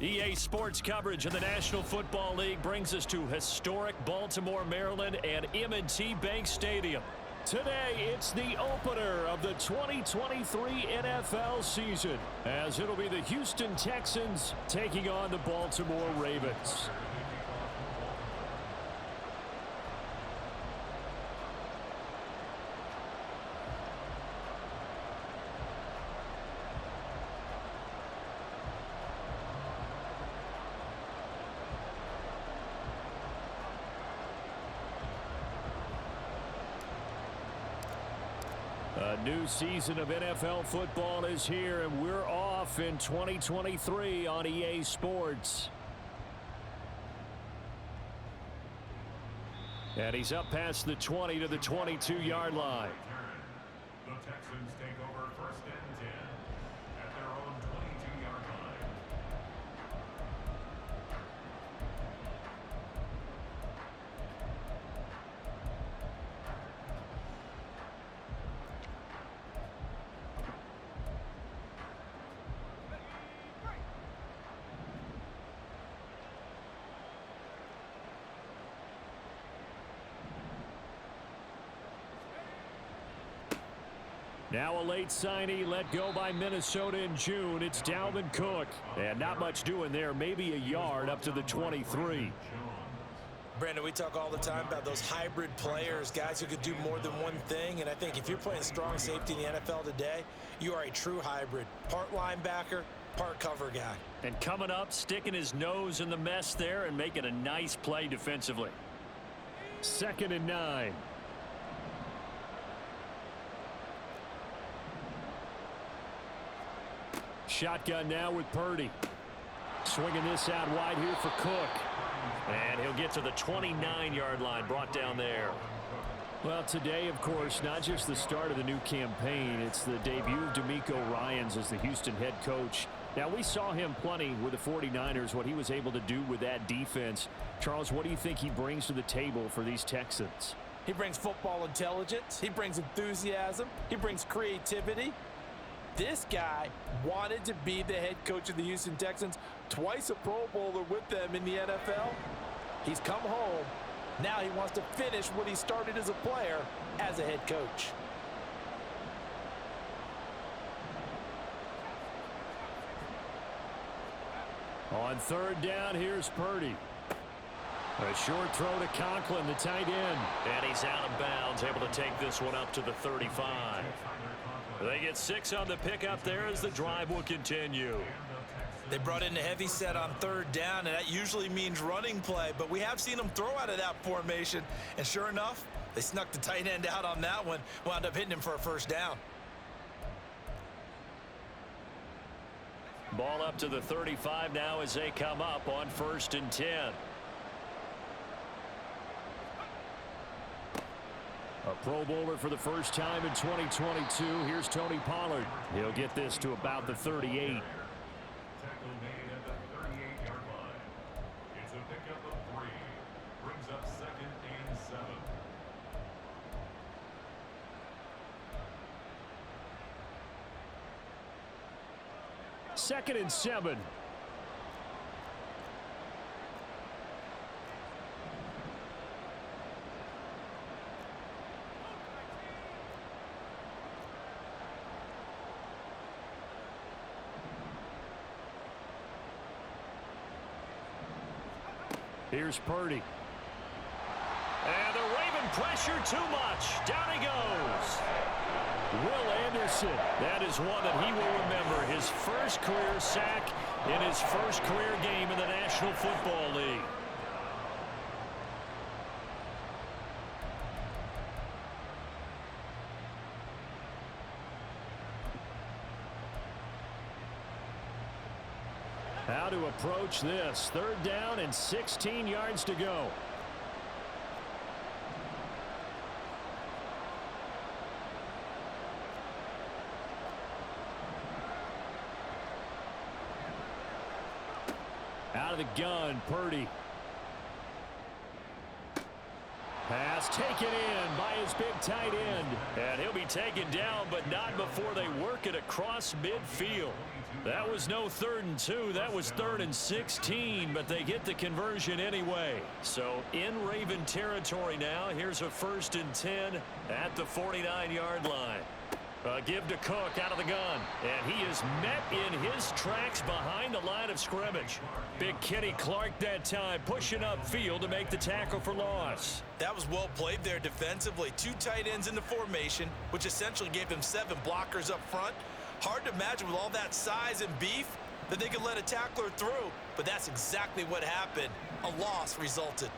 EA Sports coverage of the National Football League brings us to historic Baltimore, Maryland, and M&T Bank Stadium. Today, it's the opener of the 2023 NFL season, as it'll be the Houston Texans taking on the Baltimore Ravens. A new season of NFL football is here, and we're off in 2023 on EA Sports. And he's up past the 20 to the 22-yard line. The Texans take over 1st and 10 at their own 22-yard line. Now a late signee let go by Minnesota in June. It's Dalvin Cook. And not much doing there. Maybe a yard up to the 23. Brandon, we talk all the time about those hybrid players, guys who could do more than one thing. And I think if you're playing strong safety in the NFL today, you are a true hybrid. Part linebacker, part cover guy. And coming up, sticking his nose in the mess there and making a nice play defensively. 2nd and 9. Shotgun now with Purdy. Swinging this out wide here for Cook. And he'll get to the 29-yard line, brought down there. Well, today, of course, not just the start of the new campaign. It's the debut of DeMeco Ryans as the Houston head coach. Now, we saw him plenty with the 49ers, what he was able to do with that defense. Charles, what do you think he brings to the table for these Texans? He brings football intelligence. He brings enthusiasm. He brings creativity. This guy wanted to be the head coach of the Houston Texans, twice a Pro Bowler with them in the NFL. He's come home. Now he wants to finish what he started as a player as a head coach. On 3rd down, here's Purdy. A short throw to Conklin, the tight end. And he's out of bounds, able to take this one up to the 35. They get 6 on the pickup there as the drive will continue. They brought in a heavy set on 3rd down, and that usually means running play, but we have seen them throw out of that formation, and sure enough, they snuck the tight end out on that one, wound up hitting him for a 1st down. Ball up to the 35 now as they come up on 1st and 10. A Pro Bowler for the first time in 2022. Here's Tony Pollard. He'll get this to about the 38. Tackle made at the 38-yard line. It's a pickup of 3. Brings up 2nd and 7. 2nd and 7. Here's Purdy. And the Raven pressure too much. Down he goes. Will Anderson. That is one that he will remember. His first career sack in his first career game in the National Football League. How to approach this. 3rd down and 16 yards to go. Out of the gun, Purdy. Pass taken in by his big tight end. And he'll be taken down, but not before they work it across midfield. That was no 3rd and 2. That was 3rd and 16, but they get the conversion anyway. So in Raven territory now, here's a 1st and 10 at the 49-yard line. Give to Cook out of the gun. And he is met in his tracks behind the line of scrimmage. Big Kenny Clark that time pushing upfield to make the tackle for loss. That was well played there defensively. 2 tight ends in the formation, which essentially gave them 7 blockers up front. Hard to imagine with all that size and beef that they could let a tackler through, but that's exactly what happened. A loss resulted.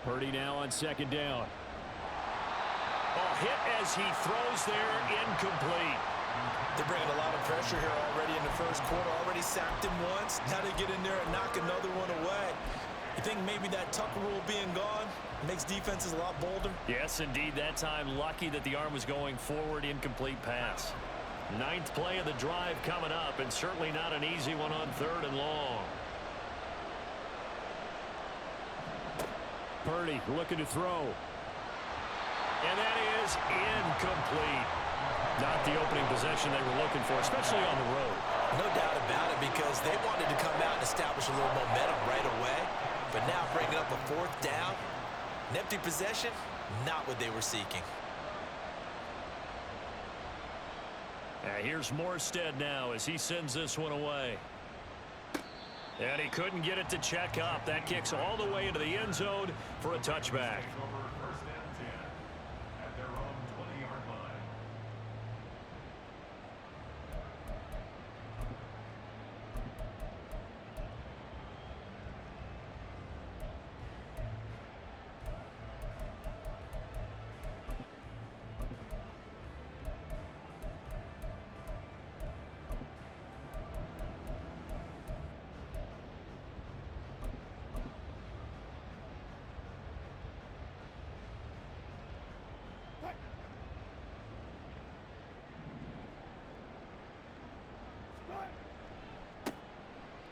Purdy now on 2nd down. Hit as he throws there, incomplete. They're bringing a lot of pressure here already in the 1st quarter. Already sacked him once. Now they get in there and knock another one away. You think maybe that Tucker rule being gone makes defenses a lot bolder? Yes, indeed. That time, lucky that the arm was going forward. Incomplete pass. 9th play of the drive coming up, and certainly not an easy one on 3rd and long. Purdy looking to throw. And that is incomplete. Not the opening possession they were looking for, especially on the road. No doubt about it, because they wanted to come out and establish a little momentum right away. But now bringing up a 4th down, an empty possession, not what they were seeking. Here's Morstead now as he sends this one away. And he couldn't get it to check up. That kicks all the way into the end zone for a touchback.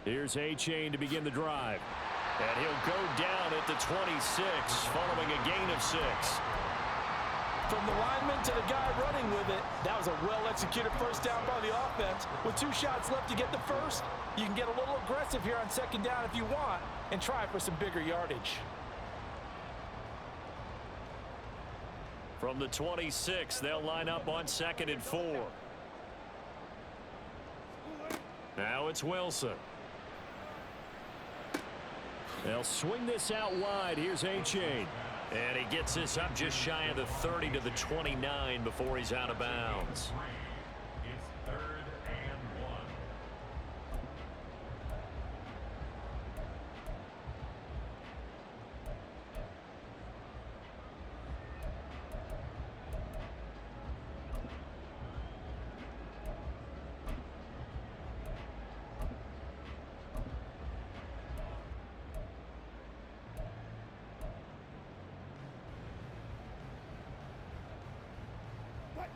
Here's A-Chain to begin the drive. And he'll go down at the 26 following a gain of 6. From the lineman to the guy running with it, that was a well-executed 1st down by the offense. With 2 shots left to get the 1st, you can get a little aggressive here on 2nd down if you want and try for some bigger yardage. From the 26, they'll line up on 2nd and 4. Now it's Wilson. They'll swing this out wide. Here's A-Chain. And he gets this up just shy of the 30 to the 29 before he's out of bounds. It's 3rd and 1.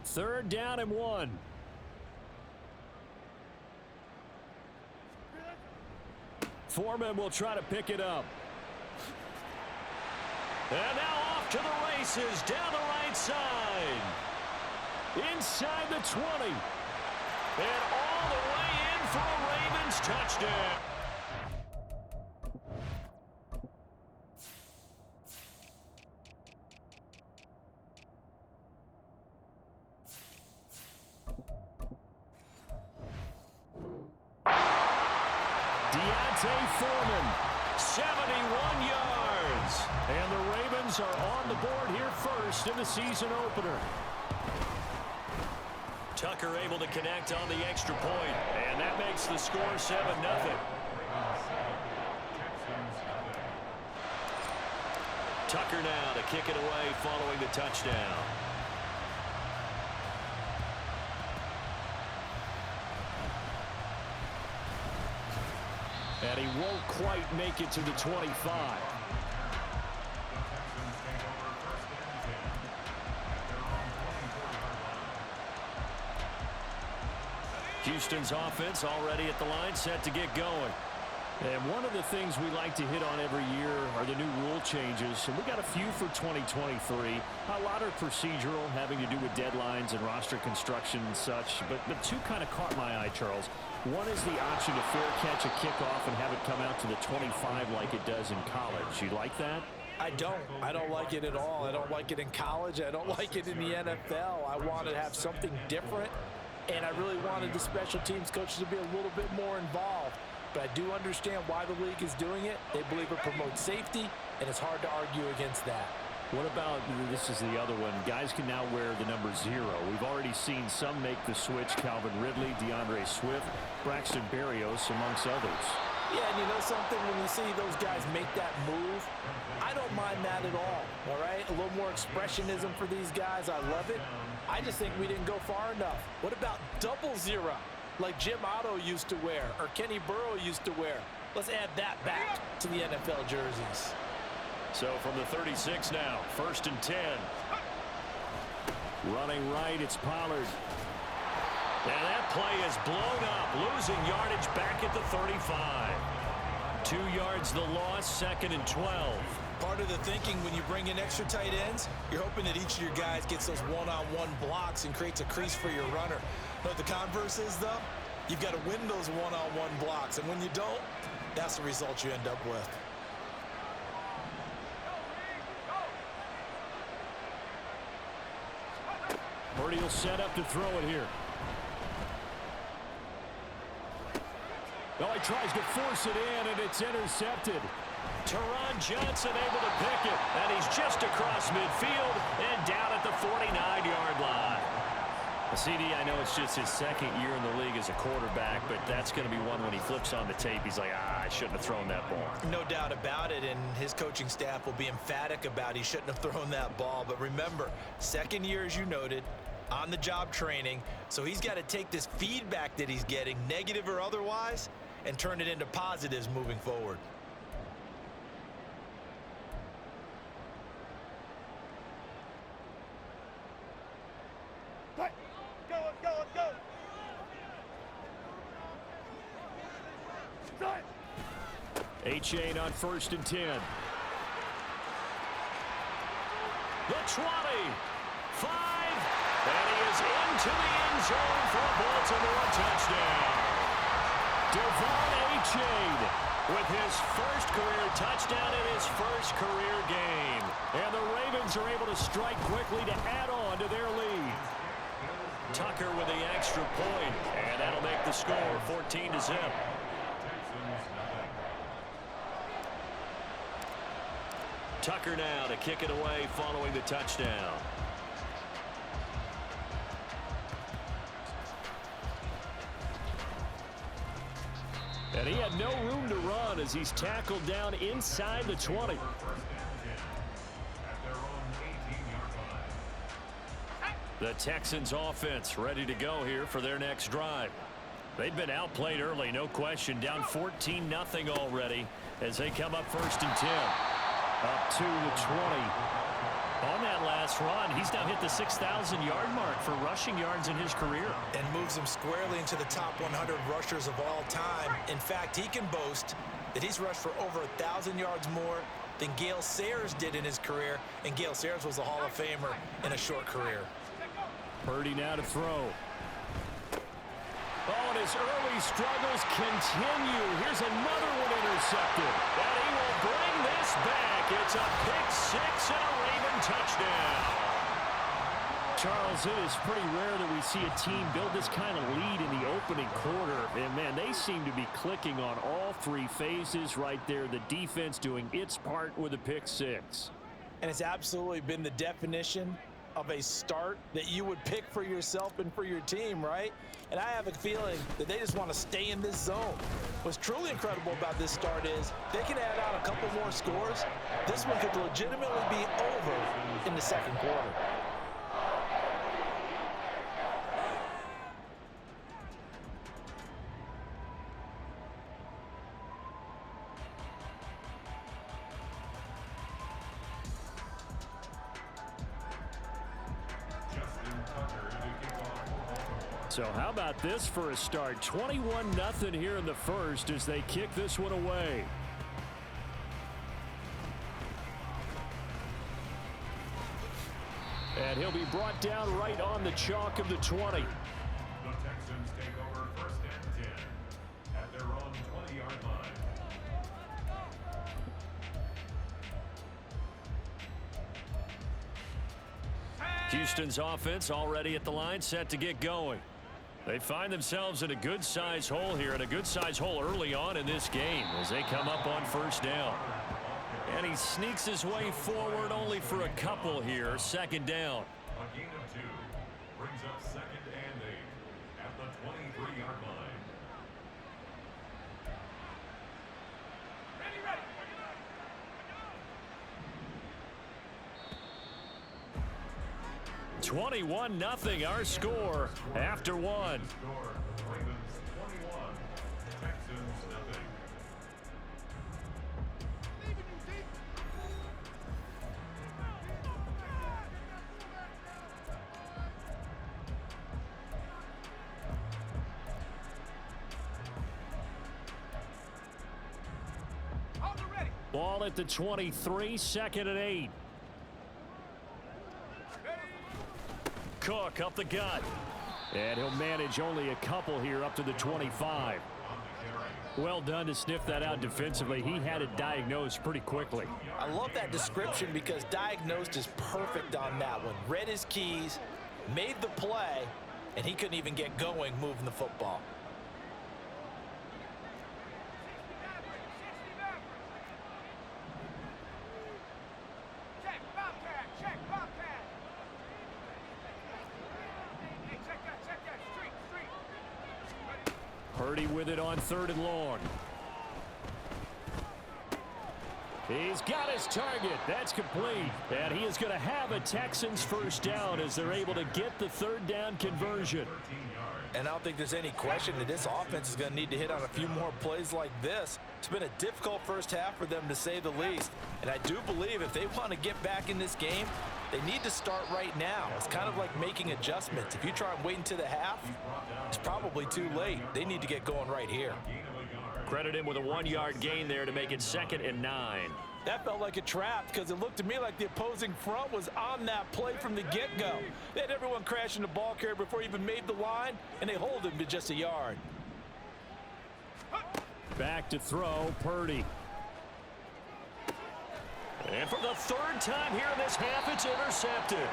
Third down and 1. Foreman will try to pick it up. And now off to the races down the right side. Inside the 20. And all the way in for a Ravens touchdown. Foreman, 71 yards. And the Ravens are on the board here first in the season opener. Tucker able to connect on the extra point, and that makes the score 7-0. Tucker now to kick it away following the touchdown. And he won't quite make it to the 25. Houston's offense already at the line, set to get going. And one of the things we like to hit on every year are the new rule changes. And we got a few for 2023. A lot are procedural, having to do with deadlines and roster construction and such. But two kind of caught my eye, Charles. One is the option to fair catch a kickoff and have it come out to the 25 like it does in college. You like that? I don't like it at all. I don't like it in college. I don't like it in the NFL. I want to have something different. And I really wanted the special teams coaches to be a little bit more involved. But I do understand why the league is doing it. They believe it promotes safety, and it's hard to argue against that. What about, this is the other one, guys can now wear the number 0. We've already seen some make the switch, Calvin Ridley, DeAndre Swift, Braxton Berrios, amongst others. Yeah, and you know something, when you see those guys make that move, I don't mind that at all right? A little more expressionism for these guys. I love it. I just think we didn't go far enough. What about double 0? Like Jim Otto used to wear, or Kenny Burrow used to wear. Let's add that back to the NFL jerseys. So from the 36 now, 1st and 10. Running right, it's Pollard. And that play is blown up, losing yardage back at the 35. 2 yards the loss, 2nd and 12. Part of the thinking when you bring in extra tight ends, you're hoping that each of your guys gets those one-on-one blocks and creates a crease for your runner. But the converse is, though, you've got to win those one-on-one blocks. And when you don't, that's the result you end up with. Purdy will set up to throw it here. Oh, he tries to force it in, and it's intercepted. Teron Johnson able to pick it, and he's just across midfield and down at the 49-yard line. CD, I know it's just his 2nd year in the league as a quarterback, but that's going to be one when he flips on the tape. He's like, I shouldn't have thrown that ball. No doubt about it, and his coaching staff will be emphatic about he shouldn't have thrown that ball. But remember, 2nd year, as you noted, on-the-job training, so he's got to take this feedback that he's getting, negative or otherwise, and turn it into positives moving forward. H.A. on 1st and 10. The 20. 5. And he is into the end zone for a Baltimore touchdown. Devon H.A. with his first career touchdown in his first career game. And the Ravens are able to strike quickly to add on to their lead. Tucker with the extra point, and that'll make the score 14-0. Tucker now to kick it away following the touchdown. And he had no room to run as he's tackled down inside the 20. The Texans offense ready to go here for their next drive. They've been outplayed early, no question. Down 14-0 already as they come up 1st and 10. Up to the 20. On that last run, he's now hit the 6,000-yard mark for rushing yards in his career. And moves him squarely into the top 100 rushers of all time. In fact, he can boast that he's rushed for over 1,000 yards more than Gale Sayers did in his career. And Gale Sayers was a Hall of Famer in a short career. Purdy now to throw. Oh, and his early struggles continue. Here's another one intercepted. And he will bring this back. It's a pick-6 and a Raven touchdown. Charles, it is pretty rare that we see a team build this kind of lead in the opening quarter. And, man, they seem to be clicking on all 3 phases right there. The defense doing its part with a pick-6. And it's absolutely been the definition of a start that you would pick for yourself and for your team, right? And I have a feeling that they just want to stay in this zone. What's truly incredible about this start is they can add on a couple more scores. This one could legitimately be over in the 2nd quarter. So how about this for a start? 21-0 here in the first as they kick this one away. And he'll be brought down right on the chalk of the 20. The Texans take over 1st and 10 at their own 20-yard line. Houston's offense already at the line, set to get going. They find themselves in a good-size hole here, and a good-size hole early on in this game as they come up on 1st down. And he sneaks his way forward only for a couple here. 2nd down. A gain of 2 brings up 2nd and 8 at the 23-yard line. Ready. 21-0 our score after one. Score, Ravens 21, Texans nothing. Ball at the 23, 2nd and 8. Cook up the gut. And he'll manage only a couple here up to the 25. Well done to sniff that out defensively. He had it diagnosed pretty quickly. I love that description because diagnosed is perfect on that one. Read his keys, made the play, and he couldn't even get going moving the football. Purdy with it on 3rd and long. He's got his target. That's complete. And he is going to have a Texans 1st down as they're able to get the 3rd down conversion. And I don't think there's any question that this offense is going to need to hit on a few more plays like this. It's been a difficult first half for them, to say the least. And I do believe if they want to get back in this game, they need to start right now. It's kind of like making adjustments. If you try and wait until the half, it's probably too late. They need to get going right here. Credit him with a 1-yard gain there to make it 2nd and 9. That felt like a trap because it looked to me like the opposing front was on that play from the get-go. They had everyone crashing the ball carrier before he even made the line, and they hold him to just a yard. Back to throw, Purdy. And for the 3rd time here in this half, it's intercepted.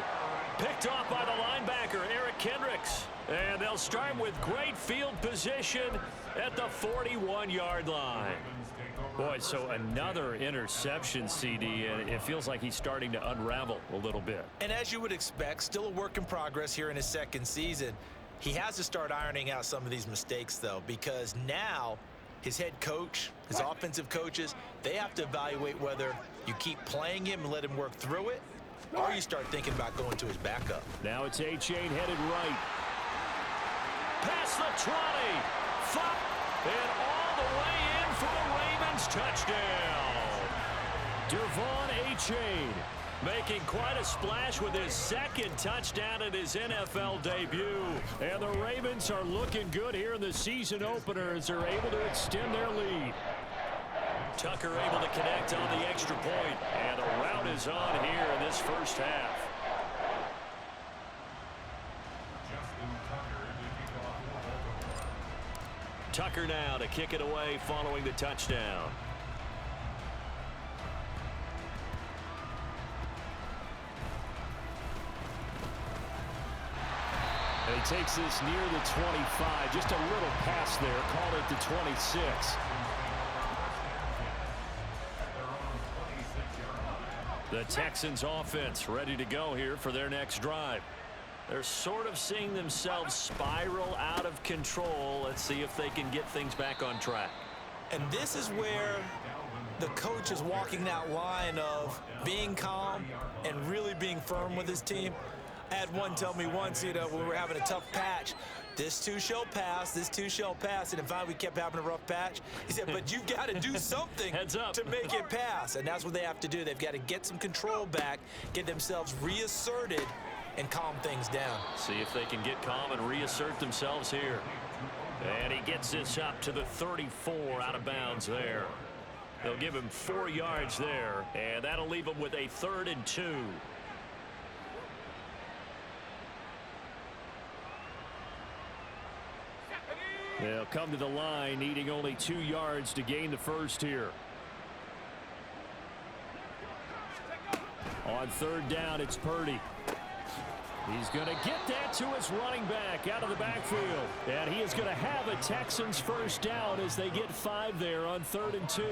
Picked off by the linebacker, Eric Kendricks. And they'll start with great field position at the 41-yard line. Boy, so another interception, CD, and it feels like he's starting to unravel a little bit. And as you would expect, still a work in progress here in his 2nd season. He has to start ironing out some of these mistakes, though, because now his head coach, his offensive coaches, they have to evaluate whether you keep playing him and let him work through it, or you start thinking about going to his backup. Now it's A-Chain headed right. Past the 20. Flop. And all the way in for the Ravens touchdown. Devon A-Chain making quite a splash with his 2nd touchdown in his NFL debut. And the Ravens are looking good here in the season opener as they're able to extend their lead. Tucker able to connect on the extra point. And the route is on here in this first half. Tucker now to kick it away following the touchdown. And he takes this near the 25. Just a little pass there. Called it the 26. The Texans offense ready to go here for their next drive. They're sort of seeing themselves spiral out of control. Let's see if they can get things back on track. And this is where the coach is walking that line of being calm and really being firm with his team. I had one tell me once, when we were having a tough patch, this too shall pass, this too shall pass. And in fact, we kept having a rough patch. He said, but you've got to do something to make it pass. And that's what they have to do. They've got to get some control back, get themselves reasserted, and calm things down. See if they can get calm and reassert themselves here. And he gets this up to the 34 out of bounds there. They'll give him 4 yards there, and that'll leave him with a 3rd and 2. They'll come to the line, needing only 2 yards to gain the first here. On 3rd down, it's Purdy. He's going to get that to his running back out of the backfield. And he is going to have a Texans first down as they get 5 there on 3rd and 2.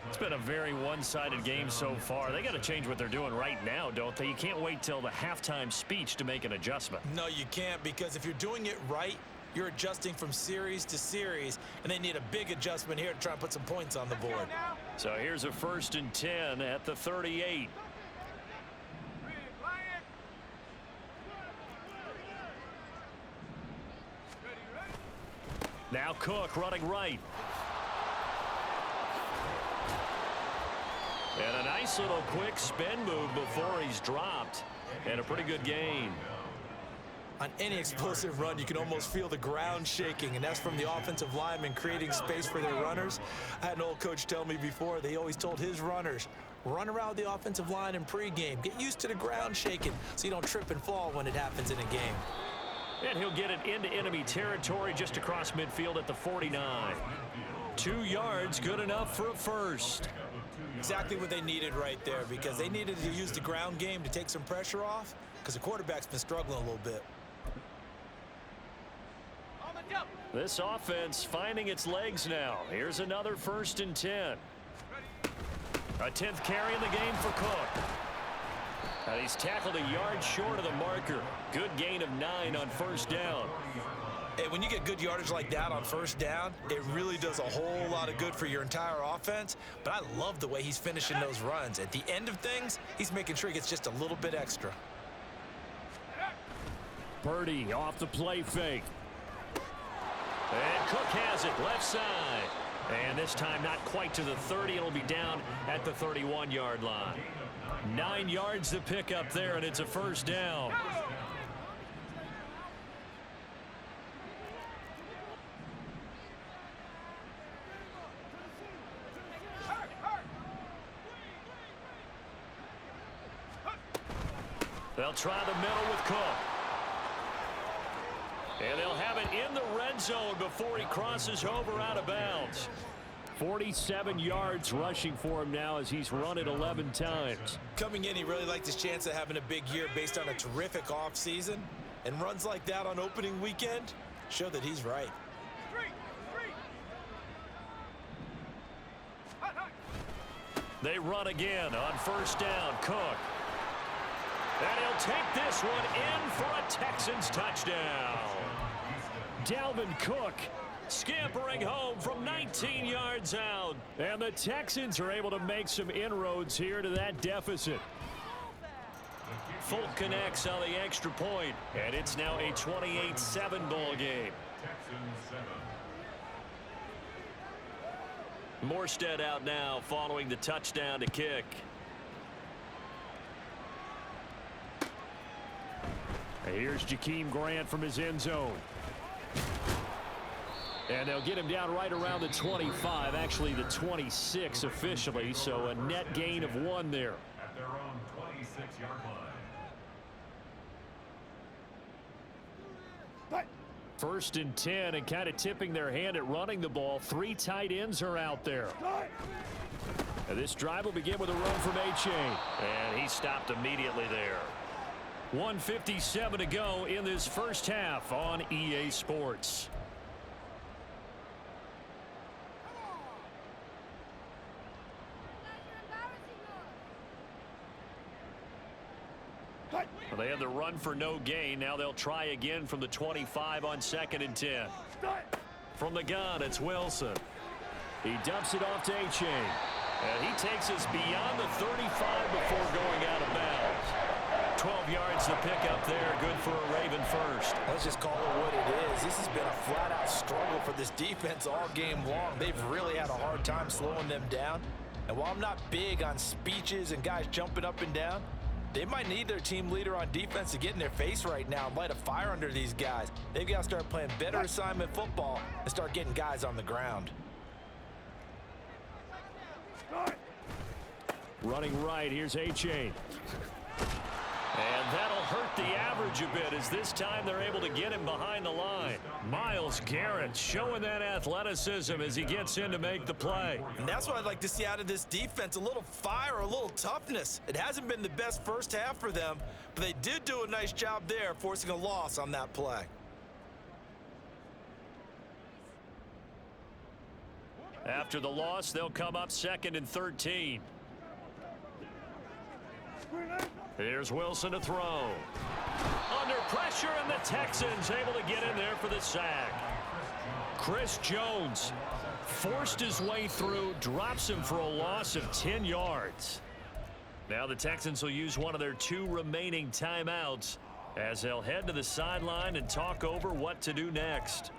It's been a very one-sided game so far. They got to change what they're doing right now, don't they? You can't wait till the halftime speech to make an adjustment. No, you can't, because if you're doing it right, you're adjusting from series to series, and they need a big adjustment here to try and put some points on the board. So here's a 1st and 10 at the 38. Now Cook running right. And a nice little quick spin move before he's dropped. And a pretty good gain. On any explosive run, you can almost feel the ground shaking, and that's from the offensive linemen creating space for their runners. I had an old coach tell me before, they always told his runners, run around the offensive line in pregame. Get used to the ground shaking so you don't trip and fall when it happens in a game. And he'll get it into enemy territory just across midfield at the 49. 2 yards, good enough for a first. Exactly what they needed right there, because they needed to use the ground game to take some pressure off, because the quarterback's been struggling a little bit. This offense finding its legs now. Here's another 1st and 10. A 10th carry in the game for Cook. And he's tackled a yard short of the marker. Good gain of 9 on 1st down. Hey, when you get good yardage like that on 1st down, it really does a whole lot of good for your entire offense. But I love the way he's finishing those runs. At the end of things, he's making sure he gets just a little bit extra. Purdy off the play fake. And Cook has it left side. And this time not quite to the 30. It'll be down at the 31-yard line. 9 yards to pick up there, and it's a 1st down. They'll try the middle with Cook. And they'll have it in the red zone before he crosses over out of bounds. 47 yards rushing for him now as he's run it 11 times. Coming in, he really liked his chance of having a big year based on a terrific offseason. And runs like that on opening weekend show that he's right. They run again on 1st down. Cook. And he'll take this one in for a Texans touchdown. Dalvin Cook scampering home from 19 yards out. And the Texans are able to make some inroads here to that deficit. Folk connects on the extra point, and it's now a 28-7 ball game. Morstead out now following the touchdown to kick. And here's Jakeem Grant from his end zone. And they'll get him down right around the 25, actually the 26 officially, so a net gain of 1 there. At their own 26-yard line. 1st and 10, and kind of tipping their hand at running the ball. 3 tight ends are out there. And this drive will begin with a run from A-Chain. And he stopped immediately there. 1:57 to go in this first half on EA Sports. Well, they had the run for no gain. Now they'll try again from the 25 on 2nd and 10. From the gun, it's Wilson. He dumps it off to A-Chain. And he takes us beyond the 35 before going out of bounds. 12 yards to pick up there. Good for a Raven first. Let's just call it what it is. This has been a flat-out struggle for this defense all game long. They've really had a hard time slowing them down. And while I'm not big on speeches and guys jumping up and down, They might need their team leader on defense to get in their face right now and light a fire under these guys. They've got to start playing better assignment football and start getting guys on the ground. Running right, here's A-Chain. And that'll hurt the average a bit as this time they're able to get him behind the line. Myles Garrett showing that athleticism as he gets in to make the play. And that's what I'd like to see out of this defense, a little fire, a little toughness. It hasn't been the best first half for them, but they did do a nice job there, forcing a loss on that play. After the loss, they'll come up 2nd and 13. Here's Wilson to throw. Under pressure, and the Texans able to get in there for the sack. Chris Jones forced his way through, drops him for a loss of 10 yards. Now the Texans will use one of their 2 remaining timeouts as they'll head to the sideline and talk over what to do next.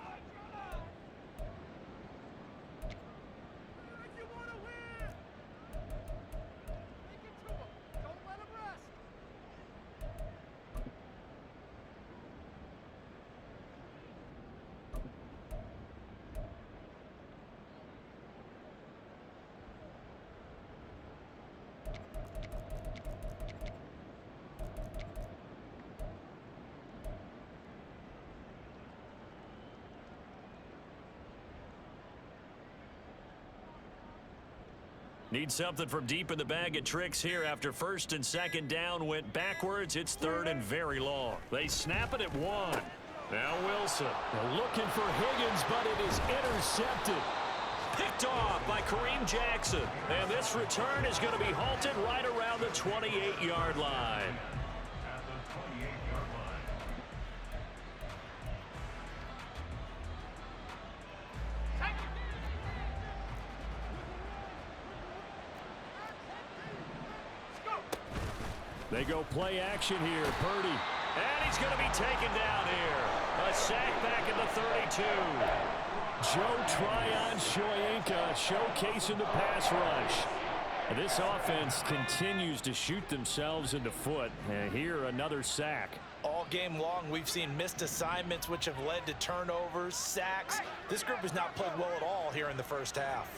Need something from deep in the bag of tricks here after 1st and 2nd down went backwards. It's 3rd and very long. They snap it at 1. Now Wilson. They're looking for Higgins, but it is intercepted. Picked off by Kareem Jackson. And this return is going to be halted right around the 28-yard line. They go play action here. Purdy. And he's going to be taken down here. A sack back at the 32. Joe Tryon-Shoyinka showcasing the pass rush. This offense continues to shoot themselves in the foot. And here, another sack. All game long, we've seen missed assignments, which have led to turnovers, sacks. This group has not played well at all here in the first half.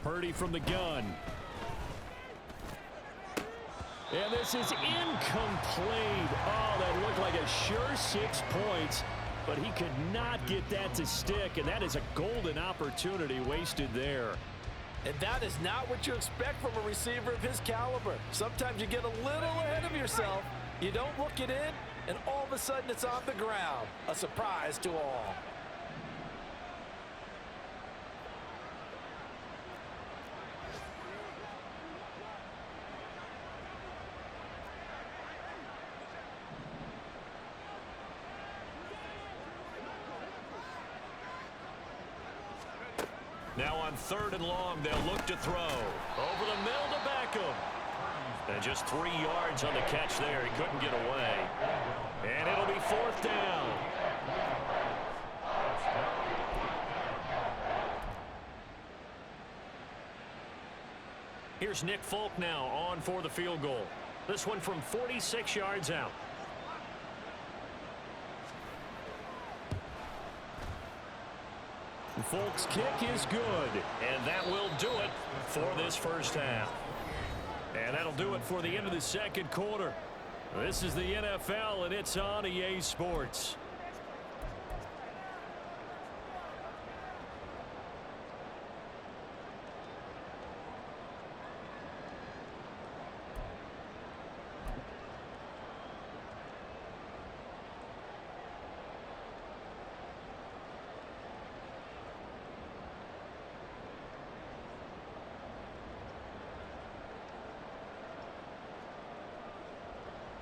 Purdy from the gun. And this is incomplete. Oh, that looked like a sure 6 points, but he could not get that to stick, and that is a golden opportunity wasted there. And that is not what you expect from a receiver of his caliber. Sometimes you get a little ahead of yourself, you don't look it in, and all of a sudden it's on the ground. A surprise to all. Now on 3rd and long, they'll look to throw. Over the middle to Beckham. And just 3 yards on the catch there. He couldn't get away. And it'll be 4th down. Here's Nick Folk now on for the field goal. This one from 46 yards out. Folk's kick is good. And that will do it for this first half. And that'll do it for the end of the 2nd quarter. This is the NFL, and it's on EA Sports.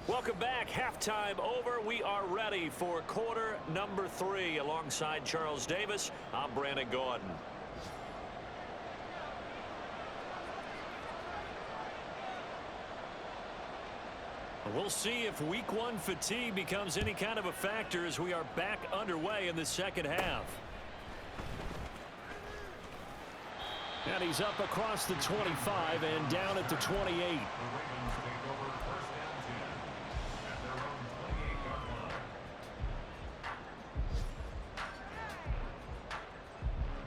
Welcome back. Halftime over. We are ready for quarter number 3. Alongside Charles Davis, I'm Brandon Gordon. We'll see if week 1 fatigue becomes any kind of a factor as we are back underway in the second half. And he's up across the 25 and down at the 28. The Ravens take over first down 10 at their own 28-yard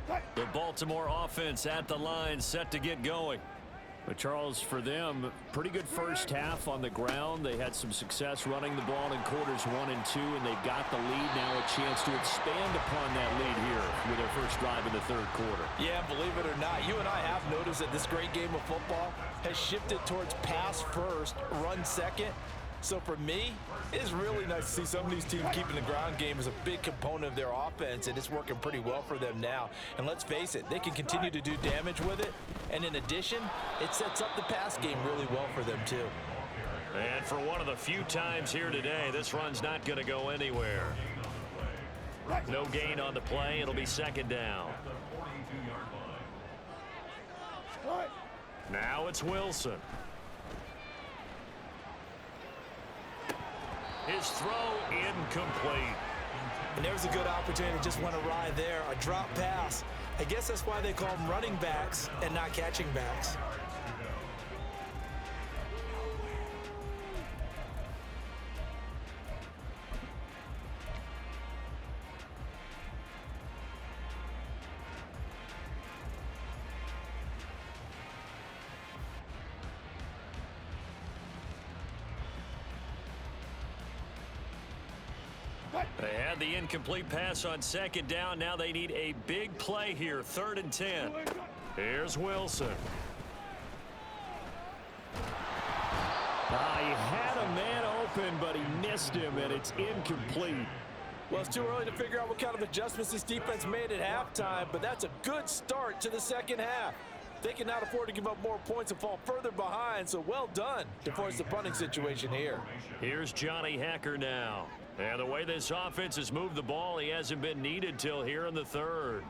line. The Baltimore offense at the line, set to get going. But Charles, for them, pretty good first half on the ground. They had some success running the ball in quarters 1 and 2, and they've got the lead now, a chance to expand upon that lead here with their first drive in the third quarter. Yeah, believe it or not, you and I have noticed that this great game of football has shifted towards pass first, run second. So for me, it's really nice to see some of these teams keeping the ground game as a big component of their offense, and it's working pretty well for them now. And let's face it, they can continue to do damage with it. And in addition, it sets up the pass game really well for them too. And for one of the few times here today, this run's not going to go anywhere. No gain on the play. It'll be second down. At the 42-yard line. Now it's Wilson. His throw incomplete. And there was a good opportunity to just went awry there. A drop pass. I guess that's why they call them running backs and not catching backs. They had the incomplete pass on second down. Now they need a big play here, 3rd and 10. Here's Wilson. He had a man open, but he missed him, and it's incomplete. Well, it's too early to figure out what kind of adjustments this defense made at halftime, but that's a good start to the second half. They cannot afford to give up more points and fall further behind, so well done to force the punting situation here. Here's Johnny Hacker now. And the way this offense has moved the ball, he hasn't been needed till here in the third.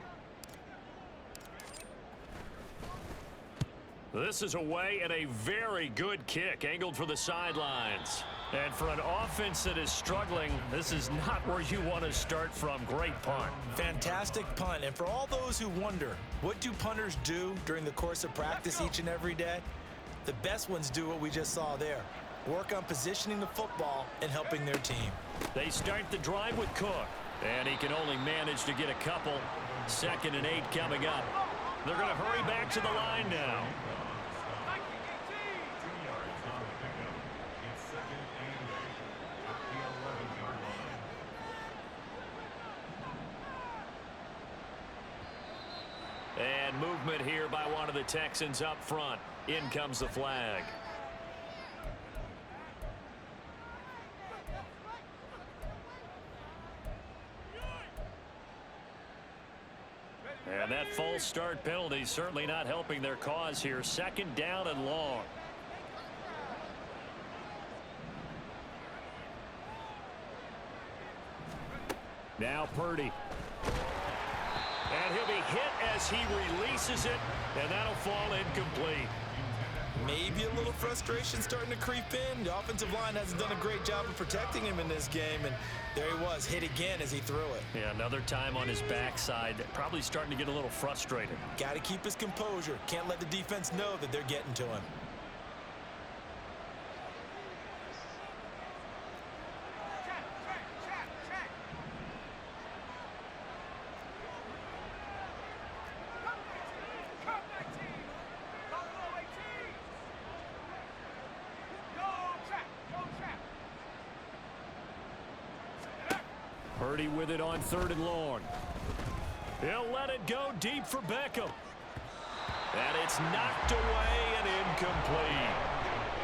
This is away and a very good kick angled for the sidelines. And for an offense that is struggling, this is not where you want to start from. Great punt. Fantastic punt. And for all those who wonder, what do punters do during the course of practice each and every day? The best ones do what we just saw there. Work on positioning the football and helping their team. They start the drive with Cook. And he can only manage to get a couple. 2nd and 8 coming up. They're going to hurry back to the line now. 2 yards on the pickup. It's 2nd and 8 at the 11-yard line. And movement here by one of the Texans up front. In comes the flag. And that false start penalty certainly not helping their cause here. 2nd down and long. Now Purdy. And he'll be hit as he releases it, and that'll fall incomplete. Maybe a little frustration starting to creep in. The offensive line hasn't done a great job of protecting him in this game, and there he was, hit again as he threw it. Yeah, another time on his backside, probably starting to get a little frustrated. Got to keep his composure. Can't let the defense know that they're getting to him. Purdy with it on 3rd and long. He'll let it go deep for Beckham. And it's knocked away and incomplete.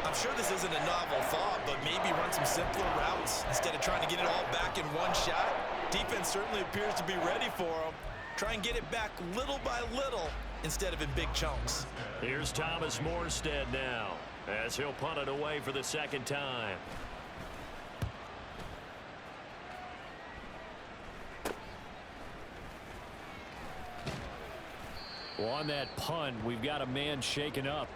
I'm sure this isn't a novel thought, but maybe run some simpler routes instead of trying to get it all back in one shot. Defense certainly appears to be ready for him. Try and get it back little by little instead of in big chunks. Here's Thomas Morstead now as he'll punt it away for the 2nd time. Well, on that punt, we've got a man shaken up.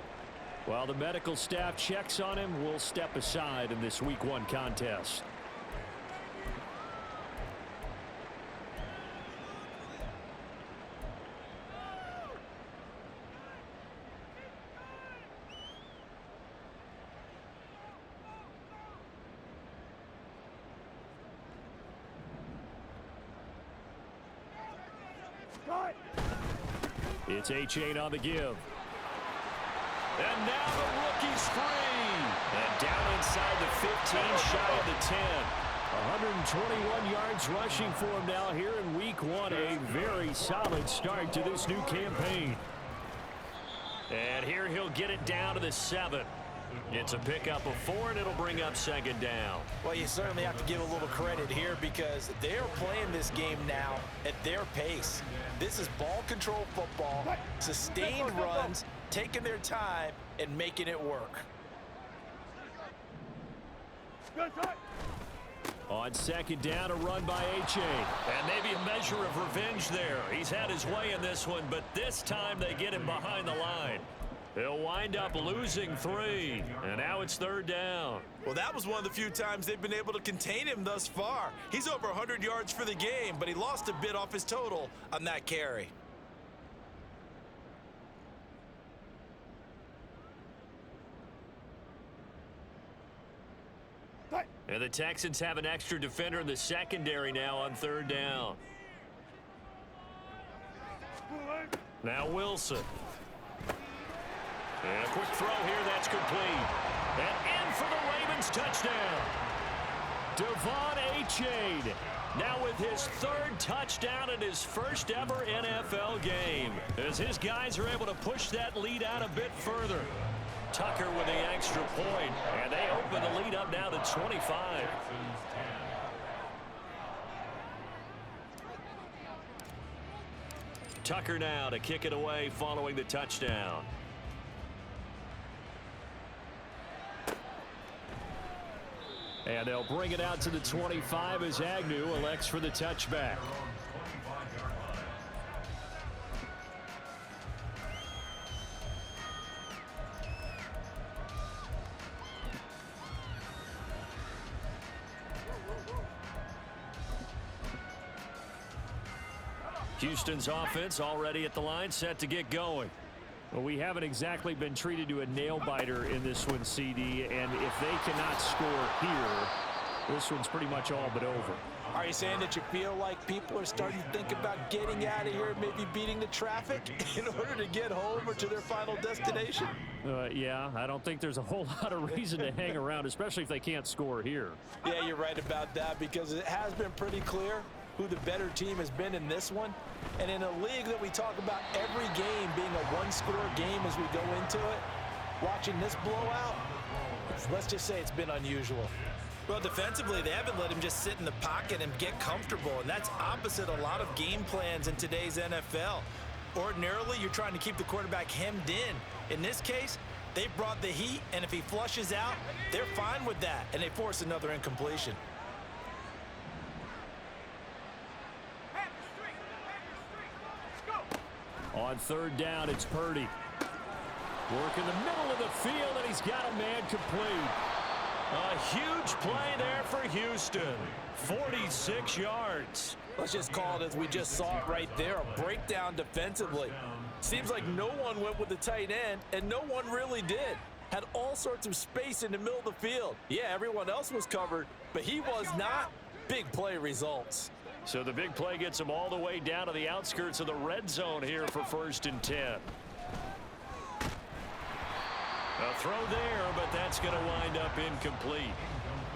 While the medical staff checks on him, we'll step aside in this Week 1 contest. It's A-Chain on the give. And now the rookie's free. And down inside the 15, shy of the 10. 121 yards rushing for him now here in week 1. A very solid start to this new campaign. And here he'll get it down to the 7. It's a pickup of 4, and it'll bring up 2nd down. Well, you certainly have to give a little credit here because they're playing this game now at their pace. This is ball control football, sustained runs, taking their time and making it work. On 2nd down, a run by A-Chain. And maybe a measure of revenge there. He's had his way in this one, but this time they get him behind the line. He'll wind up losing 3, and now it's 3rd down. Well, that was one of the few times they've been able to contain him thus far. He's over 100 yards for the game, but he lost a bit off his total on that carry. And the Texans have an extra defender in the secondary now on 3rd down. Now Wilson. And a quick throw here, that's complete. And in for the Ravens touchdown. Devon A-Chain now with his 3rd touchdown in his first ever NFL game, as his guys are able to push that lead out a bit further. Tucker with the extra point, and they open the lead up now to 25. Tucker now to kick it away following the touchdown. And they'll bring it out to the 25 as Agnew elects for the touchback. Houston's offense already at the line, set to get going. Well, we haven't exactly been treated to a nail-biter in this one, CD, and if they cannot score here, this one's pretty much all but over. Are you saying that you feel like people are starting to think about getting out of here, maybe beating the traffic in order to get home or to their final destination? Yeah, I don't think there's a whole lot of reason to hang around, especially if they can't score here. Yeah, you're right about that, because it has been pretty clear who the better team has been in this one. And in a league that we talk about every game being a one-score game as we go into it, watching this blowout, let's just say it's been unusual. Well, defensively, they haven't let him just sit in the pocket and get comfortable, and that's opposite a lot of game plans in today's NFL. Ordinarily, you're trying to keep the quarterback hemmed in. In this case, they brought the heat, and if he flushes out, they're fine with that, and they force another incompletion. On 3rd down, it's Purdy. Work in the middle of the field, and he's got a man complete. A huge play there for Houston. 46 yards. Let's just call it as we just saw it right there, a breakdown defensively. Seems like no one went with the tight end, and no one really did. Had all sorts of space in the middle of the field. Yeah, everyone else was covered, but he was not. Big play results. So the big play gets him all the way down to the outskirts of the red zone here for 1st and 10. A throw there, but that's going to wind up incomplete.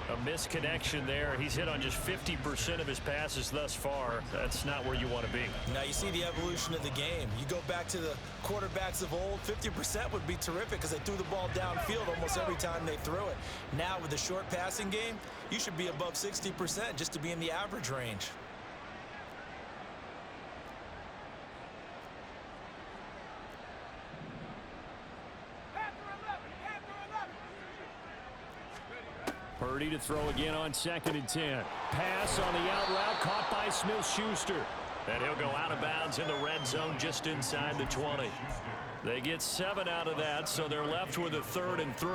A misconnection there. He's hit on just 50% of his passes thus far. That's not where you want to be. Now you see the evolution of the game. You go back to the quarterbacks of old, 50% would be terrific because they threw the ball downfield almost every time they threw it. Now with the short passing game, you should be above 60% just to be in the average range. Purdy to throw again on 2nd and 10. Pass on the out route caught by Smith-Schuster. And he'll go out of bounds in the red zone just inside the 20. They get 7 out of that, so they're left with a 3rd and 3.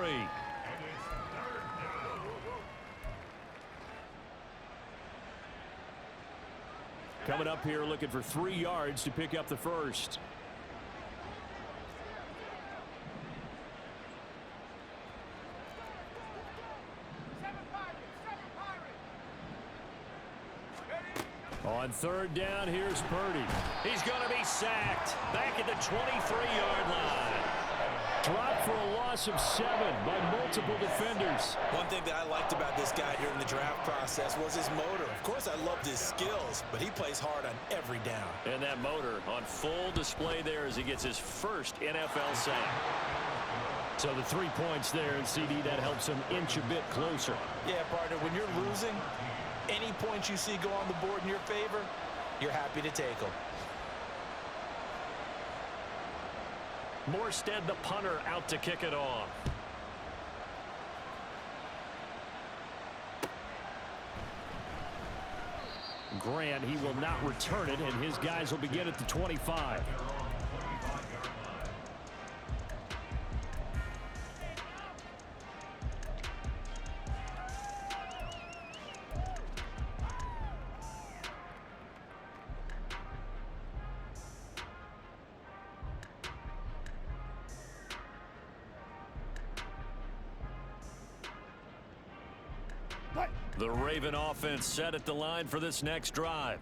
Coming up here looking for 3 yards to pick up the first. On On third down, here's Purdy. He's going to be sacked. Back at the 23-yard line. Dropped for a loss of 7 by multiple defenders. One thing that I liked about this guy during the draft process was his motor. Of course, I loved his skills, but he plays hard on every down. And that motor on full display there as he gets his first NFL sack. So the 3 points there, and CD, that helps him inch a bit closer. Yeah, partner, when you're losing, any points you see go on the board in your favor, you're happy to take them. Morstead, the punter, out to kick it off. Grant, he will not return it, and his guys will begin at the 25. The Raven offense set at the line for this next drive.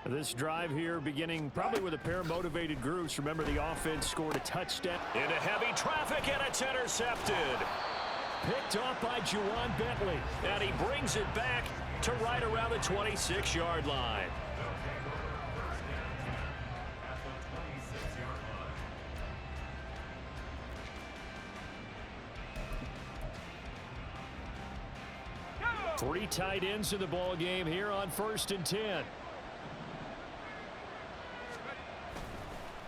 This drive here beginning probably with a pair of motivated groups. Remember, the offense scored a touchdown. Into heavy traffic, and it's intercepted. Picked off by Juwan Bentley. And he brings it back to right around the 26-yard line. Three tight ends in the ball game here on 1st and 10.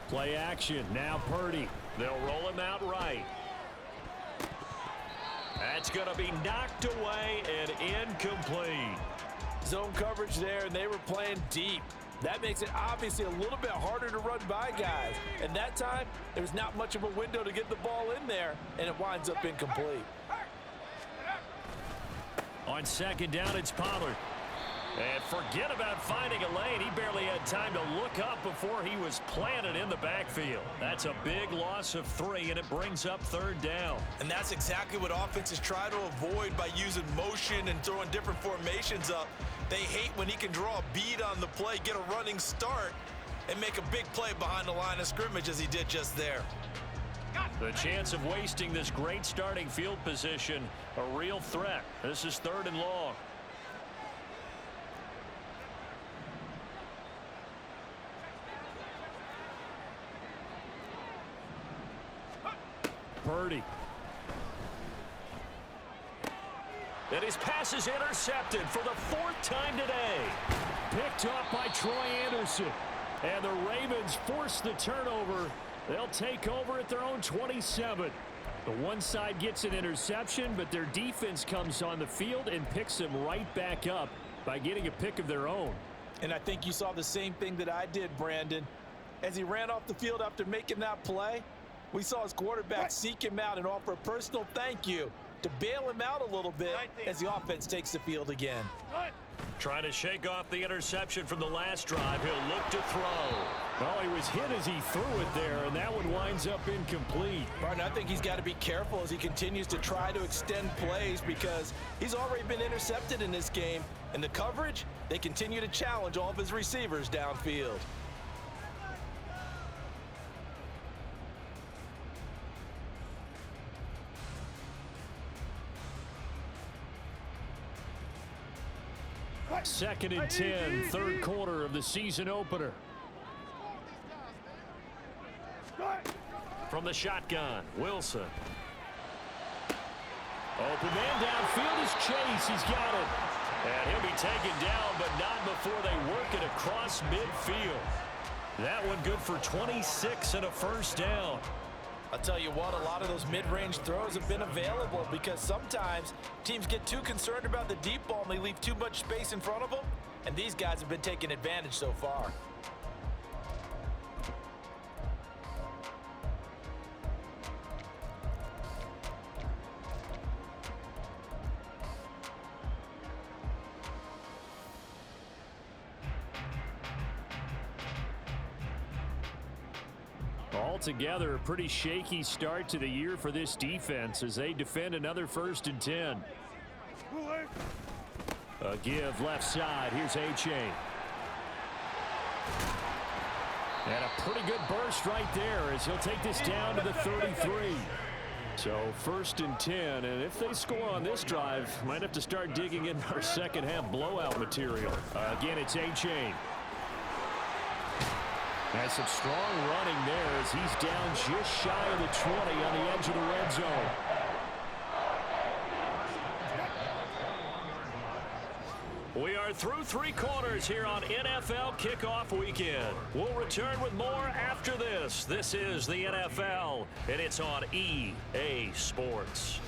Play action. Now Purdy. They'll roll him out right. That's going to be knocked away and incomplete. Zone coverage there, and they were playing deep. That makes it obviously a little bit harder to run by guys. And that time, there's not much of a window to get the ball in there, and it winds up incomplete. On 2nd down, it's Pollard. And forget about finding a lane. He barely had time to look up before he was planted in the backfield. That's a big loss of 3, and it brings up 3rd down. And that's exactly what offenses try to avoid by using motion and throwing different formations up. They hate when he can draw a bead on the play, get a running start, and make a big play behind the line of scrimmage as he did just there. The chance of wasting this great starting field position, a real threat. This is 3rd and long. Purdy. And his pass is intercepted for the 4th time today. Picked off by Troy Anderson. And the Ravens force the turnover. They'll take over at their own 27. The one side gets an interception, but their defense comes on the field and picks them right back up by getting a pick of their own. And I think you saw the same thing that I did, Brandon. As he ran off the field after making that play, we saw his quarterback seek him out and offer a personal thank you to bail him out a little bit as the offense takes the field again. Trying to shake off the interception from the last drive. He'll look to throw. Well, he was hit as he threw it there, and that one winds up incomplete. Martin, I think he's got to be careful as he continues to try to extend plays because he's already been intercepted in this game. And the coverage, they continue to challenge all of his receivers downfield. Second and 10, 3rd quarter of the season opener. From the shotgun, Wilson. Open man downfield is Chase. He's got it. And he'll be taken down, but not before they work it across midfield. That one good for 26 and a 1st down. I'll tell you what, a lot of those mid-range throws have been available because sometimes teams get too concerned about the deep ball and they leave too much space in front of them, and these guys have been taking advantage so far. Altogether, a pretty shaky start to the year for this defense as they defend another 1st and 10. A give left side. Here's A-Chain. And a pretty good burst right there as he'll take this down to the 33. So 1st and 10, and if they score on this drive, might have to start digging in our second half blowout material. Again, it's A-Chain. Has some strong running there as he's down just shy of the 20 on the edge of the red zone. We are through 3 quarters here on NFL Kickoff Weekend. We'll return with more after this. This is the NFL, and it's on EA Sports.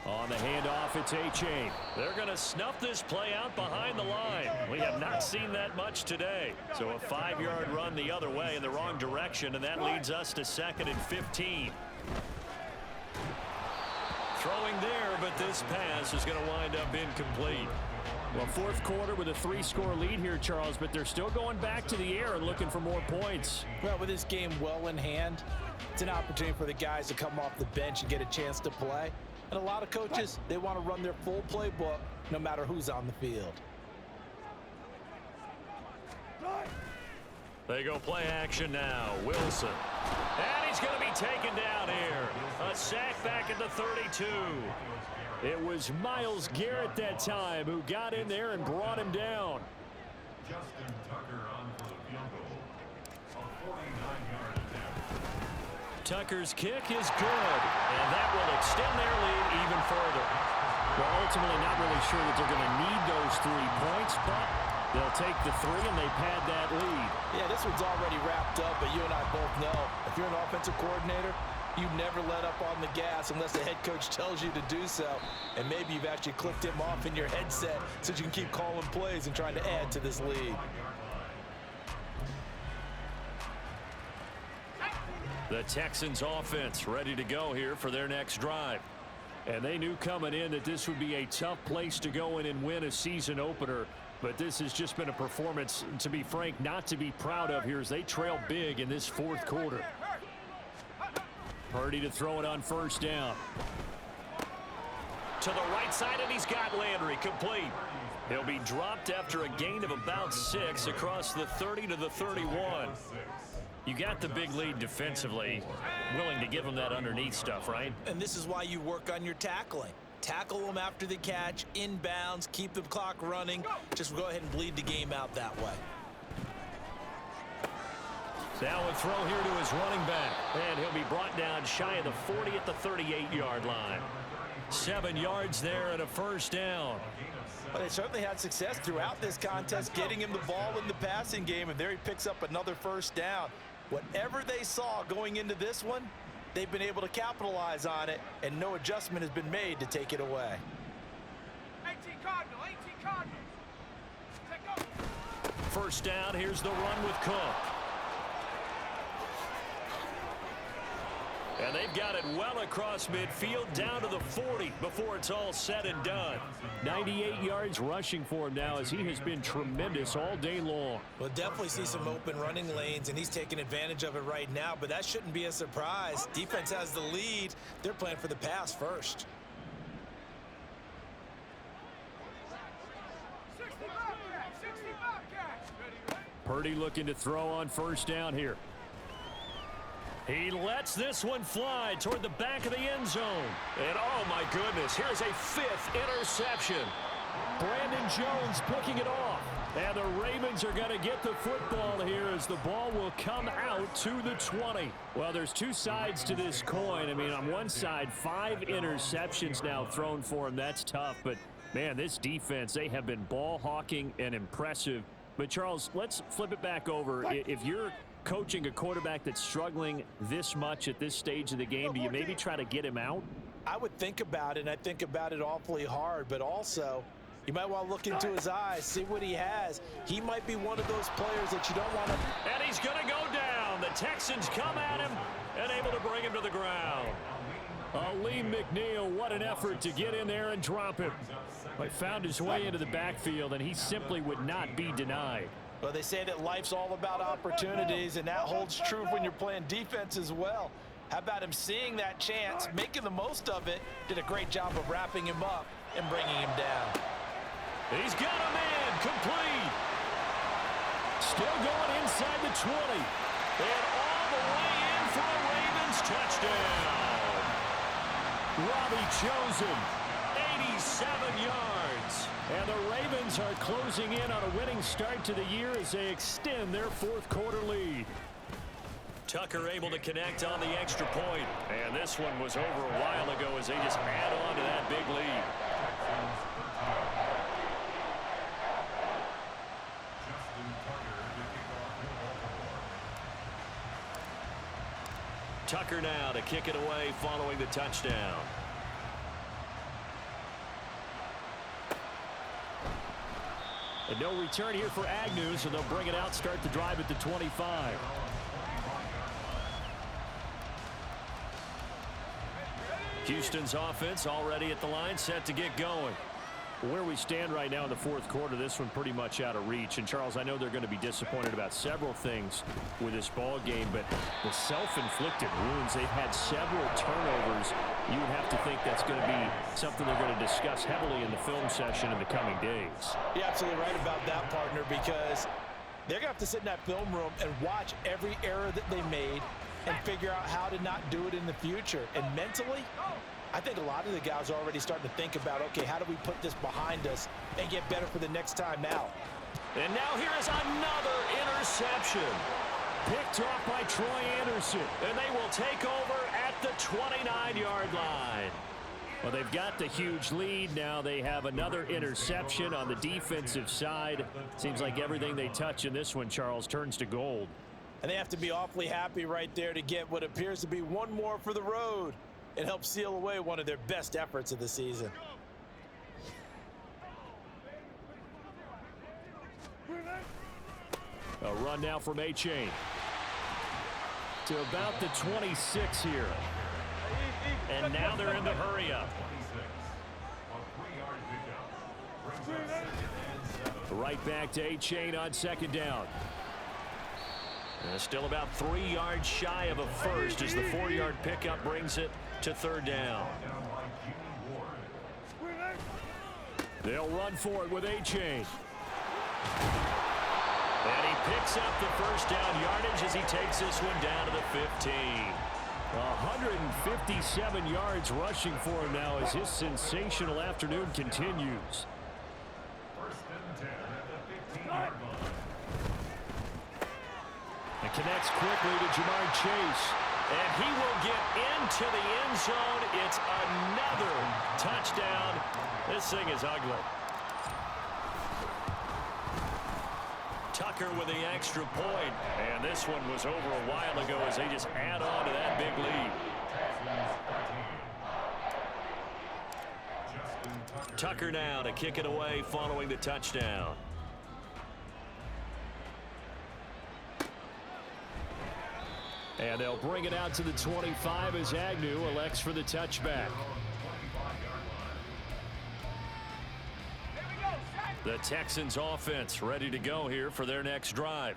On the handoff, it's A-Chain. They're going to snuff this play out behind the line. We have not seen that much today. So a 5-yard run the other way in the wrong direction, and that leads us to 2nd and 15. Throwing there, but this pass is going to wind up incomplete. Well, 4th quarter with a 3-score lead here, Charles, but they're still going back to the air and looking for more points. Well, with this game well in hand, it's an opportunity for the guys to come off the bench and get a chance to play. And a lot of coaches, they want to run their full playbook no matter who's on the field. They go play action now. Wilson. And he's going to be taken down here. A sack back at the 32. It was Myles Garrett that time who got in there and brought him down. Justin Tucker on for the field goal. A 49-yard attempt. Tucker's kick is good, and that will extend their lead even further. Well, ultimately not really sure that they're going to need those 3 points, but they'll take the 3 and they pad that lead. Yeah, this one's already wrapped up, but you and I both know if you're an offensive coordinator, you never let up on the gas unless the head coach tells you to do so. And maybe you've actually clicked him off in your headset so you can keep calling plays and trying to add to this lead. The Texans offense ready to go here for their next drive. And they knew coming in that this would be a tough place to go in and win a season opener. But this has just been a performance, to be frank, not to be proud of here as they trail big in this 4th quarter. Purdy to throw it on 1st down. To the right side, and he's got Landry complete. He'll be dropped after a gain of about 6 across the 30 to the 31. You got the big lead defensively. Willing to give them that underneath stuff, right? And this is why you work on your tackling. Tackle them after the catch, inbounds, keep the clock running. Just go ahead and bleed the game out that way. Now a throw here to his running back. And he'll be brought down shy of the 40 at the 38-yard line. 7 yards there and a 1st down. Well, they certainly had success throughout this contest getting him the ball in the passing game, and there he picks up another 1st down. Whatever they saw going into this one, they've been able to capitalize on it, and no adjustment has been made to take it away. 18 Cardinal, 18 Cardinal. Take over. 1st down, here's the run with Cook. And they've got it well across midfield down to the 40 before it's all said and done. 98 yards rushing for him now as he has been tremendous all day long. We'll definitely see some open running lanes, and he's taking advantage of it right now, but that shouldn't be a surprise. Defense has the lead. They're playing for the pass first. 60 Bobcats, 60 Bobcats. Ready, ready. Purdy looking to throw on 1st down here. He lets this one fly toward the back of the end zone. And oh my goodness, here's a 5th interception. Brandon Jones picking it off. And the Ravens are going to get the football here as the ball will come out to the 20. Well, there's 2 sides to this coin. I mean, on one side, 5 interceptions now thrown for him. That's tough. But, man, this defense, they have been ball hawking and impressive. But, Charles, let's flip it back over. If you're coaching a quarterback that's struggling this much at this stage of the game, do you maybe try to get him out? I would think about it, and I think about it awfully hard, but also you might want to look into his eyes, see what he has. He might be one of those players that you don't want to. And he's going to go down. The Texans come at him and able to bring him to the ground. Lee McNeil, what an effort to get in there and drop him. But found his way into the backfield, and he simply would not be denied. Well, they say that life's all about opportunities, and that holds true when you're playing defense as well. How about him seeing that chance, making the most of it, did a great job of wrapping him up and bringing him down. He's got a man complete. Still going inside the 20. And all the way in for a Ravens touchdown. Robbie Chosen, 87 yards. And the Ravens are closing in on a winning start to the year as they extend their fourth quarter lead. Tucker able to connect on the extra point. And this one was over a while ago as they just add on to that big lead. Tucker now to kick it away following the touchdown. And no return here for Agnew, so they'll bring it out, start the drive at the 25. Houston's offense already at the line, set to get going. Where we stand right now in the fourth quarter, this one pretty much out of reach. And, Charles, I know they're going to be disappointed about several things with this ball game, but the self-inflicted wounds, they've had several turnovers. You would have to think that's going to be something they're going to discuss heavily in the film session in the coming days. You're absolutely right about that, partner, because they're going to have to sit in that film room and watch every error that they made and figure out how to not do it in the future. And mentally, I think a lot of the guys are already starting to think about, okay, how do we put this behind us and get better for the next time out? And now here is another interception. Picked off by Troy Anderson. And they will take over at the 29-yard line. Well, they've got the huge lead. Now they have another interception on the defensive side. Seems like everything they touch in this one, Charles, turns to gold. And they have to be awfully happy right there to get what appears to be one more for the road. It helps seal away one of their best efforts of the season. A run now from A-Chain to about the 26 here. And now they're in the hurry up. Right back to A-Chain on second down. And still about 3 yards shy of a first as the 4-yard pickup brings it to third down. They'll run for it with A-Chain. And he picks up the first down yardage as he takes this one down to the 15. 157 yards rushing for him now as his sensational afternoon continues. And connects quickly to Jamar Chase. And he will get into the end zone. It's another touchdown. This thing is ugly. Tucker with the extra point. And this one was over a while ago as they just add on to that big lead. Tucker now to kick it away following the touchdown. And they'll bring it out to the 25 as Agnew elects for the touchback. The Texans offense ready to go here for their next drive.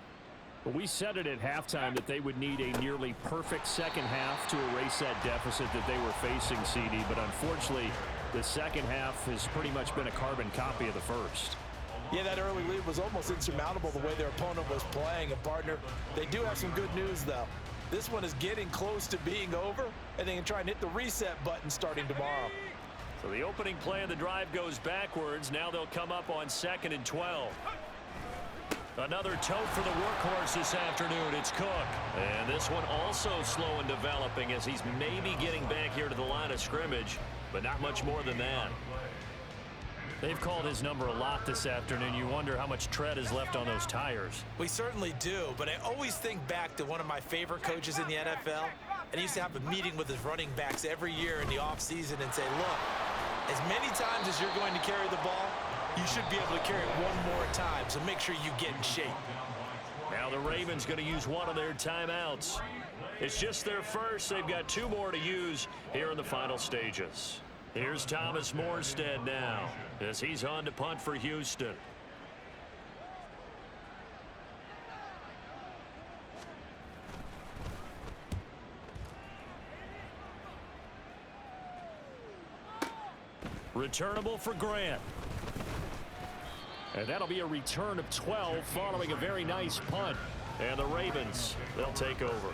We said it at halftime that they would need a nearly perfect second half to erase that deficit that they were facing, CD. But unfortunately, the second half has pretty much been a carbon copy of the first. Yeah, that early lead was almost insurmountable the way their opponent was playing. And, partner, they do have some good news, though. This one is getting close to being over, and they can try and hit the reset button starting tomorrow. So the opening play of the drive goes backwards. Now they'll come up on 2nd and 12. Another tote for the workhorse this afternoon. It's Cook. And this one also slow in developing as he's maybe getting back here to the line of scrimmage, but not much more than that. They've called his number a lot this afternoon. You wonder how much tread is left on those tires. We certainly do, but I always think back to one of my favorite coaches in the NFL, and he used to have a meeting with his running backs every year in the offseason and say, look, as many times as you're going to carry the ball, you should be able to carry it one more time, so make sure you get in shape. Now the Ravens going to use one of their timeouts. It's just their first. They've got 2 more to use here in the final stages. Here's Thomas Morstead now as he's on to punt for Houston. Returnable for Grant. And that'll be a return of 12 following a very nice punt. And the Ravens, they'll take over.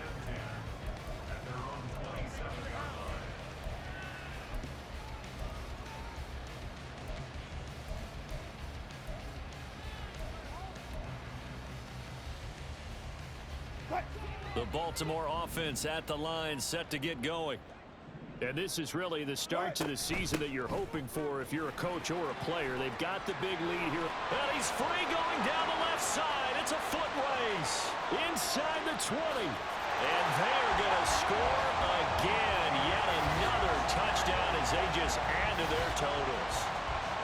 The Baltimore offense at the line, set to get going. And this is really the start to the season that you're hoping for if you're a coach or a player. They've got the big lead here. And he's free going down the left side. It's a foot race inside the 20. And they're going to score again. Yet another touchdown as they just add to their totals.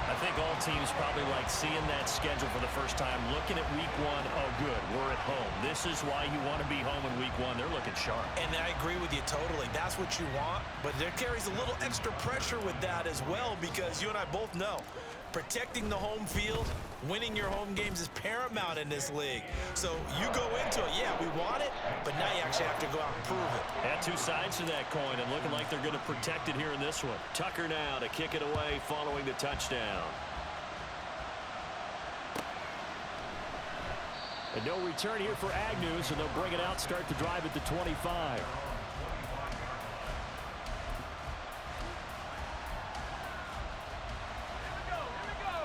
I think all teams probably like seeing that schedule for the first time, looking at week 1. Oh, good, we're at home. This is why you want to be home in week 1. They're looking sharp. And I agree with you totally. That's what you want, but there carries a little extra pressure with that as well, because you and I both know protecting the home field, winning your home games is paramount in this league. So you go into it, yeah, we want it, but now you actually have to go out and prove it. Had 2 sides to that coin, and looking like they're going to protect it here in this one. Tucker now to kick it away following the touchdown. And no return here for Agnew, so they'll bring it out, start the drive at the 25.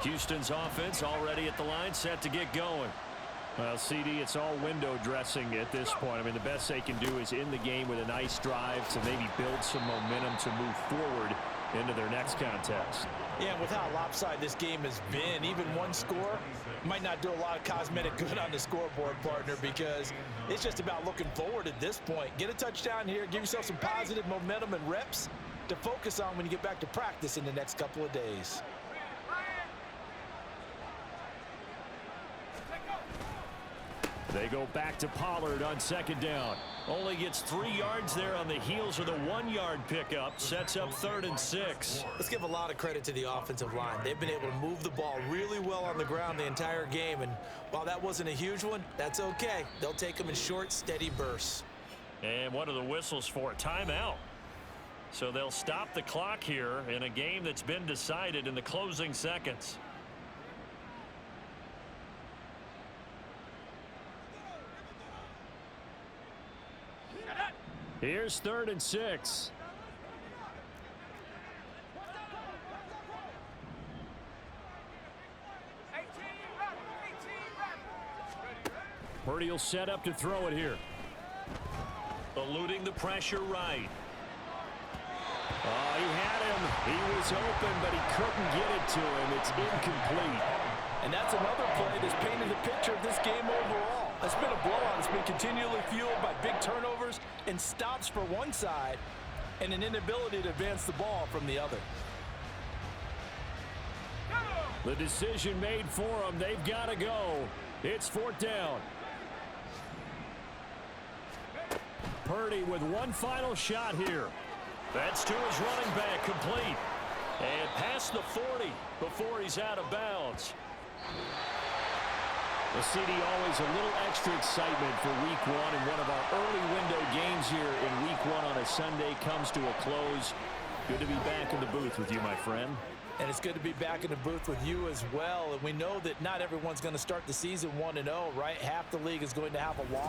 Houston's offense already at the line, set to get going. Well, CD, it's all window dressing at this point. I mean, the best they can do is in the game with a nice drive to maybe build some momentum to move forward into their next contest. Yeah, with how lopsided this game has been, even one score might not do a lot of cosmetic good on the scoreboard, partner, because it's just about looking forward at this point. Get a touchdown here, give yourself some positive momentum and reps to focus on when you get back to practice in the next couple of days. They go back to Pollard on 2nd down. Only gets 3 yards there on the heels of the 1-yard pickup. Sets up 3rd and 6. Let's give a lot of credit to the offensive line. They've been able to move the ball really well on the ground the entire game. And while that wasn't a huge one, that's okay. They'll take them in short, steady bursts. And one of the whistles for a timeout. So they'll stop the clock here in a game that's been decided in the closing seconds. Here's 3rd and 6. Purdy will set up to throw it here. Eluding the pressure right. Oh, he had him. He was open, but he couldn't get it to him. It's incomplete. And that's another play that's painted the picture of this game overall. It's been a blowout. It's been continually fueled by big turnovers and stops for one side and an inability to advance the ball from the other. The decision made for them. They've got to go. It's 4th down. Purdy with one final shot here. That's to his running back, complete. And past the 40 before he's out of bounds. The CD, always a little extra excitement for week 1, and one of our early window games here in week 1 on a Sunday comes to a close. Good to be back in the booth with you, my friend. And it's good to be back in the booth with you as well. And we know that not everyone's going to start the season 1-0, right? Half the league is going to have a loss.